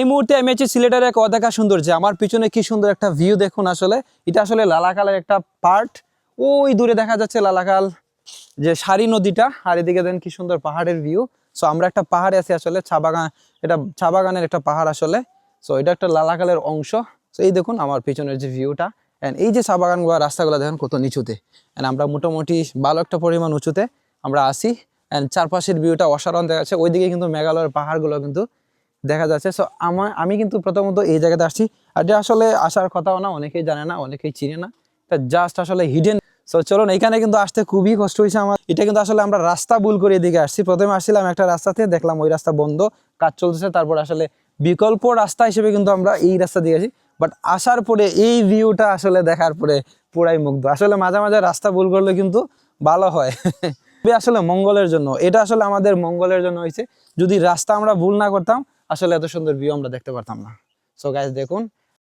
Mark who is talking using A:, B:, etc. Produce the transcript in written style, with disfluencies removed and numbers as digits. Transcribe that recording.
A: এই মুহূর্তে আমি আছি সিলেটের এক অদেখা সৌন্দর্য। আমার পিছনে কি সুন্দর একটা ভিউ দেখুন। আসলে এটা আসলে লালাকালের একটা পার্ট। ওই দূরে দেখা যাচ্ছে লালাকাল যে সারি নদীটা, আর এদিকে দেন কি সুন্দর পাহাড়ের ভিউ। সো আমরা একটা পাহাড়ে আছি আসলে, চা বাগান, এটা চা বাগানের একটা পাহাড় আসলে। সো এটা একটা লালাকালের অংশ। সো এই দেখুন আমার পিছনের যে ভিউটা, এন্ড এই যে চা বাগানগুলো, রাস্তাগুলো দেখেন কত নিচুতে। এন্ড আমরা মোটামুটি ভালো একটা পরিমাণ উঁচুতে আমরা আসি। এন্ড চারপাশের ভিউটা অসাধারণ দেখা যাচ্ছে। ওইদিকে কিন্তু মেঘালয়ের পাহাড়গুলো কিন্তু দেখা যাচ্ছে। সো আমি কিন্তু প্রথমত এই জায়গাতে আসছি, আর এটা আসলে আসার কথাও না, অনেকেই জানে না, অনেকেই চিনে না, এটা জাস্ট আসলে হিডেন। সো চলুন, এখানে কিন্তু আসতে খুবই কষ্ট হয়েছে আমার। এটা কিন্তু আসলে আমরা রাস্তা ভুল করে এদিকে আসছি। প্রথমে আসছিলাম একটা রাস্তাতে, দেখলাম ওই রাস্তা বন্ধ, কাজ চলতেছে। তারপর আসলে বিকল্প রাস্তা হিসেবে কিন্তু আমরা এই রাস্তা দিয়ে আসি। বাট আসার পরে এই ভিউটা আসলে দেখার পরে পুরাই মুগ্ধ। আসলে মাঝে মাঝে রাস্তা ভুল করলে কিন্তু ভালো হয়। আসলে মঙ্গলের জন্য, এটা আসলে আমাদের মঙ্গলের জন্য হয়েছে। যদি রাস্তা আমরা ভুল না করতাম, আসলে এত সুন্দর ভিউ আমরা দেখতে পারতাম না। সো গাইস দেখুন,